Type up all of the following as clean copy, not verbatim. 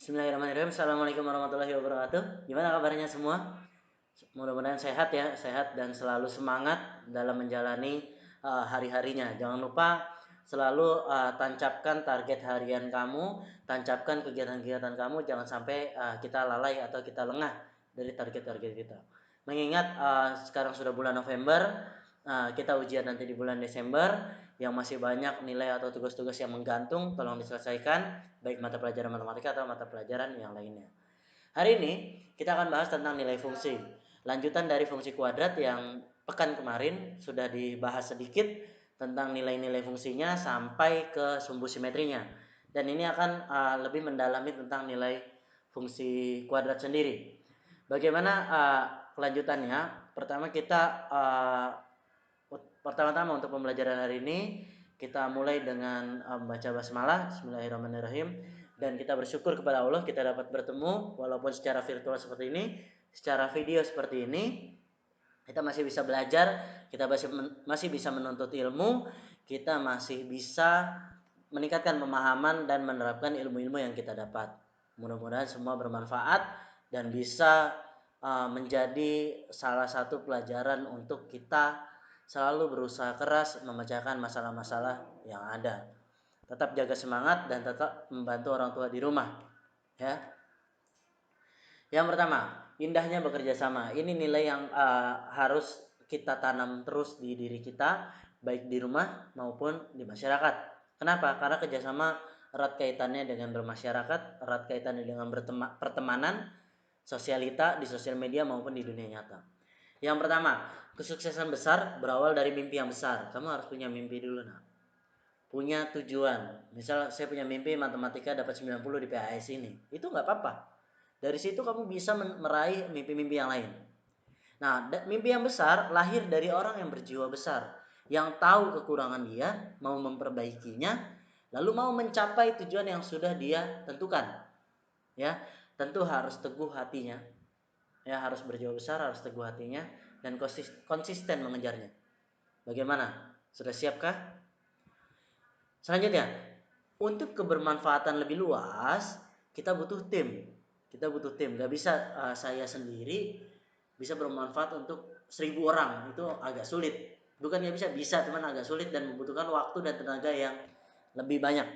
Bismillahirrahmanirrahim. Assalamualaikum warahmatullahi wabarakatuh. Gimana kabarnya semua? Mudah-mudahan sehat ya, sehat dan selalu semangat dalam menjalani hari-harinya. Jangan lupa selalu tancapkan target harian kamu, tancapkan kegiatan-kegiatan kamu. Jangan sampai kita lalai atau kita lengah dari target-target kita. Mengingat sekarang sudah bulan November, kita ujian nanti di bulan Desember, yang masih banyak nilai atau tugas-tugas yang menggantung, tolong diselesaikan, baik mata pelajaran matematika atau mata pelajaran yang lainnya. Hari ini kita akan bahas tentang nilai fungsi. Lanjutan dari fungsi kuadrat yang pekan kemarin sudah dibahas sedikit tentang nilai-nilai fungsinya sampai ke sumbu simetrinya. Dan ini akan lebih mendalami tentang nilai fungsi kuadrat sendiri. Bagaimana kelanjutannya? Pertama kita pertama-tama untuk pembelajaran hari ini kita mulai dengan membaca basmalah. Bismillahirrahmanirrahim. Dan kita bersyukur kepada Allah kita dapat bertemu walaupun secara virtual seperti ini, secara video seperti ini. Kita masih bisa belajar, kita masih bisa menuntut ilmu, kita masih bisa meningkatkan pemahaman dan menerapkan ilmu-ilmu yang kita dapat. Mudah-mudahan semua bermanfaat dan bisa menjadi salah satu pelajaran untuk kita selalu berusaha keras memecahkan masalah-masalah yang ada. Tetap jaga semangat dan tetap membantu orang tua di rumah, ya. Yang pertama, indahnya bekerja sama. Ini nilai yang harus kita tanam terus di diri kita, baik di rumah maupun di masyarakat. Kenapa? Karena kerjasama erat kaitannya dengan bermasyarakat, erat kaitannya dengan pertemanan, sosialita di sosial media maupun di dunia nyata. Yang pertama, kesuksesan besar berawal dari mimpi yang besar. Kamu harus punya mimpi dulu, nah. Punya tujuan. Misal saya punya mimpi matematika dapat 90 di PAS ini. Itu nggak apa-apa. Dari situ kamu bisa meraih mimpi-mimpi yang lain. Nah, mimpi yang besar lahir dari orang yang berjiwa besar, yang tahu kekurangan dia, mau memperbaikinya, lalu mau mencapai tujuan yang sudah dia tentukan. Ya, tentu harus teguh hatinya. Ya, harus berjiwa besar, harus teguh hatinya dan konsisten mengejarnya. Bagaimana? Sudah siapkah? Selanjutnya, untuk kebermanfaatan lebih luas, kita butuh tim. Kita butuh tim. Gak bisa saya sendiri bisa bermanfaat untuk 1000 orang. Itu agak sulit. Bukan gak bisa, teman, agak sulit dan membutuhkan waktu dan tenaga yang lebih banyak.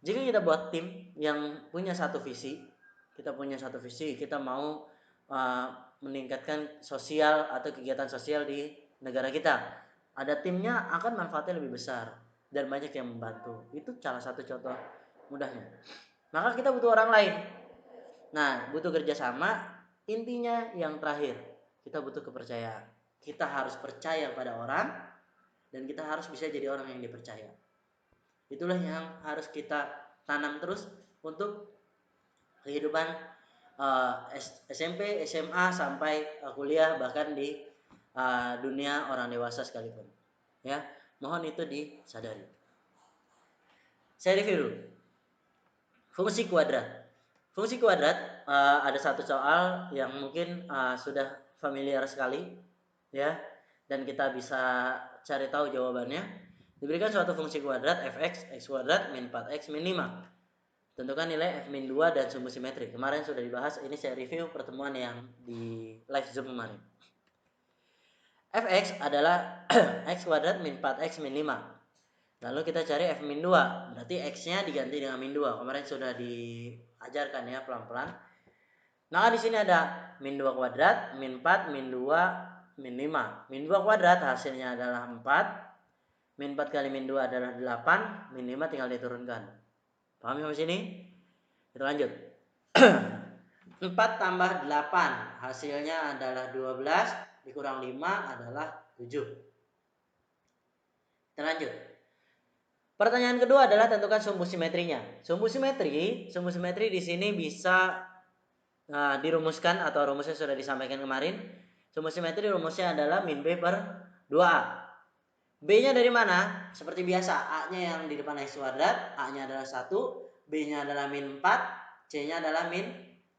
Jika kita buat tim yang punya satu visi, kita mau meningkatkan sosial atau kegiatan sosial di negara kita. Ada timnya akan manfaatnya lebih besar dan banyak yang membantu. Itu salah satu contoh mudahnya. Maka kita butuh orang lain. Nah, butuh kerjasama. Intinya yang terakhir, kita butuh kepercayaan. Kita harus percaya pada orang dan kita harus bisa jadi orang yang dipercaya. Itulah yang harus kita tanam terus untuk kehidupan SMP, SMA sampai kuliah, bahkan di dunia orang dewasa sekalipun. Ya, mohon itu disadari. Saya review dulu. Fungsi kuadrat. Fungsi kuadrat ada satu soal yang mungkin sudah familiar sekali, ya, dan kita bisa cari tahu jawabannya. Diberikan suatu fungsi kuadrat fx, x kuadrat min 4x min 5. Tentukan nilai f min 2 dan sumbu simetri. Kemarin sudah dibahas, ini saya review pertemuan yang di live Zoom kemarin. Fx adalah x kuadrat min 4x min 5. Lalu kita cari f min 2. Berarti x-nya diganti dengan min 2. Kemarin sudah diajarkan ya pelan-pelan. Maka di sini ada min 2 kuadrat, min 4, min 2, min 5. Min 2 kuadrat hasilnya adalah 4. Min 4 kali min 2 adalah 8. Min 5 tinggal diturunkan. Paham sampai sini? Kita lanjut. 4 tambah 8 hasilnya adalah 12, dikurang 5 adalah 7. Kita lanjut. Pertanyaan kedua adalah tentukan sumbu simetrinya. Sumbu simetri di sini bisa dirumuskan atau rumusnya sudah disampaikan kemarin. Sumbu simetri rumusnya adalah min B per 2A. B-nya dari mana? Seperti biasa, A-nya yang di depan X kuadrat, A-nya adalah 1, B-nya adalah min 4, C-nya adalah min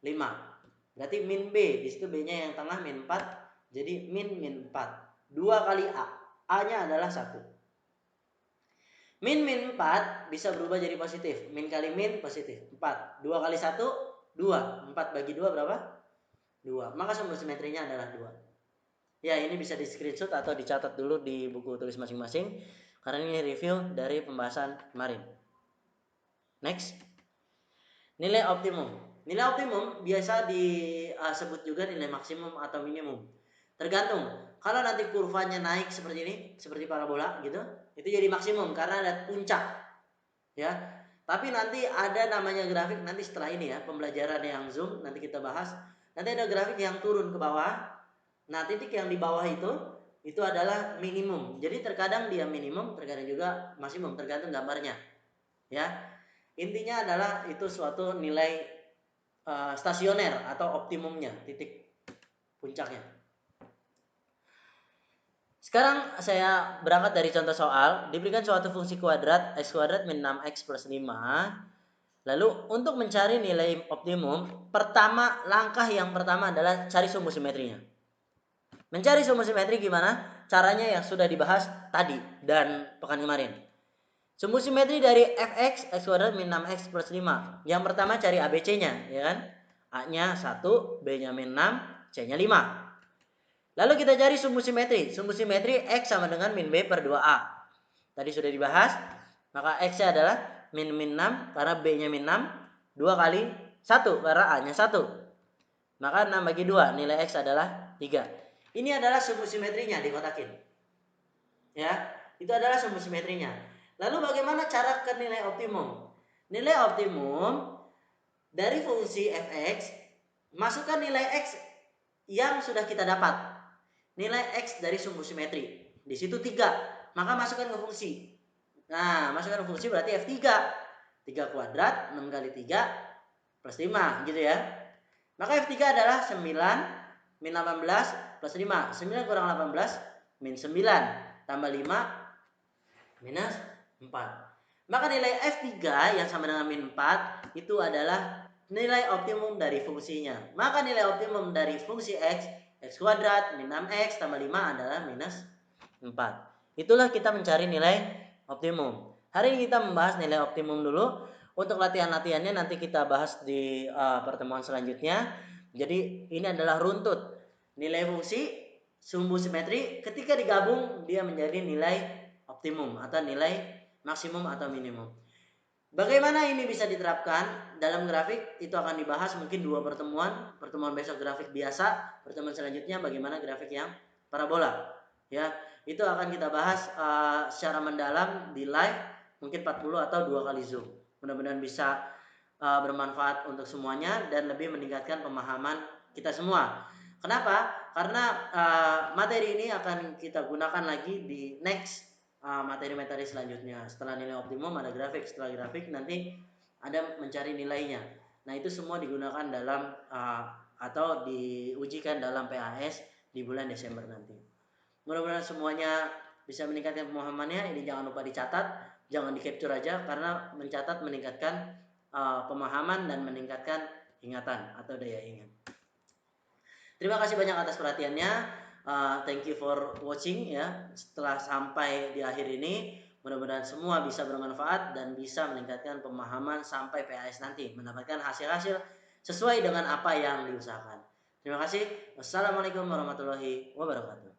5. Berarti min B, di situ B-nya yang tengah min 4, jadi min 4. 2 kali A, A-nya adalah 1. Min 4 bisa berubah jadi positif. Min kali min positif 4. 2 kali 1 2. 4 bagi 2 berapa? 2. Maka sumbu simetrinya adalah 2. Ya, ini bisa di screenshot atau dicatat dulu di buku tulis masing-masing karena ini review dari pembahasan kemarin. Next. Nilai optimum. Nilai optimum biasa disebut juga nilai maksimum atau minimum. Tergantung. Kalau nanti kurvanya naik seperti ini, seperti parabola gitu, itu jadi maksimum karena ada puncak. Ya. Tapi nanti ada namanya grafik nanti setelah ini ya, pembelajaran yang Zoom nanti kita bahas. Nanti ada grafik yang turun ke bawah. Nah, titik yang di bawah itu adalah minimum. Jadi terkadang dia minimum, terkadang juga maksimum, tergantung gambarnya. Ya. Intinya adalah itu suatu nilai stasioner atau optimumnya, titik puncaknya. Sekarang saya berangkat dari contoh soal. Diberikan suatu fungsi kuadrat x kuadrat min 6x plus 5. Lalu untuk mencari nilai optimum, langkah yang pertama adalah cari sumbu simetrinya. Mencari sumbu simetri gimana? Caranya yang sudah dibahas tadi dan pekan kemarin. Sumbu simetri dari fx x kuadrat min 6x plus 5. Yang pertama cari ABC-nya, ya kan? A-nya 1, B-nya min 6, C-nya 5. Lalu kita cari sumbu simetri. Sumbu simetri x sama dengan min B per 2A. Tadi sudah dibahas. Maka x-nya adalah min 6 karena B-nya min 6. 2 kali 1 karena A-nya 1. Maka 6 bagi 2 nilai x adalah 3. Ini adalah sumbu simetrinya dikotakin. Ya, itu adalah sumbu simetrinya. Lalu bagaimana cara ke nilai optimum? Nilai optimum dari fungsi fx, masukkan nilai x yang sudah kita dapat. Nilai x dari sumbu simetri. Di situ 3. Maka masukkan ke fungsi. Nah, masukkan ke fungsi berarti f3. 3 kuadrat 6 kali 3 plus 5 gitu ya. Maka f3 adalah 9 min 18 plus 5. 9 kurang 18 min 9 tambah 5 minus 4. Maka nilai f3 yang sama dengan min 4 itu adalah nilai optimum dari fungsinya. Maka nilai optimum dari fungsi x kuadrat min 6x tambah 5 adalah minus 4. Itulah kita mencari nilai optimum. Hari ini kita membahas nilai optimum dulu. Untuk latihan-latihannya nanti kita bahas di pertemuan selanjutnya. Jadi ini adalah runtut nilai fungsi sumbu simetri, ketika digabung dia menjadi nilai optimum atau nilai maksimum atau minimum. Bagaimana ini bisa diterapkan dalam grafik itu akan dibahas mungkin 2 pertemuan. Pertemuan besok grafik biasa, pertemuan selanjutnya bagaimana grafik yang parabola. Ya, itu akan kita bahas secara mendalam di live mungkin 40 atau 2 kali Zoom. Mudah-mudahan bisa bermanfaat untuk semuanya dan lebih meningkatkan pemahaman kita semua. Kenapa? Karena materi ini akan kita gunakan lagi di next materi-materi selanjutnya. Setelah nilai optimum ada grafik, setelah grafik nanti ada mencari nilainya. Nah, itu semua digunakan dalam atau diujikan dalam PAS di bulan Desember nanti. Mudah-mudahan semuanya bisa meningkatkan pemahamannya. Ini jangan lupa dicatat, jangan di capture aja karena mencatat meningkatkan pemahaman dan meningkatkan ingatan atau daya ingat. Terima kasih banyak atas perhatiannya. Thank you for watching ya. Setelah sampai di akhir ini, mudah-mudahan semua bisa bermanfaat dan bisa meningkatkan pemahaman sampai PAS nanti, mendapatkan hasil-hasil sesuai dengan apa yang diusahakan. Terima kasih. Wassalamualaikum warahmatullahi wabarakatuh.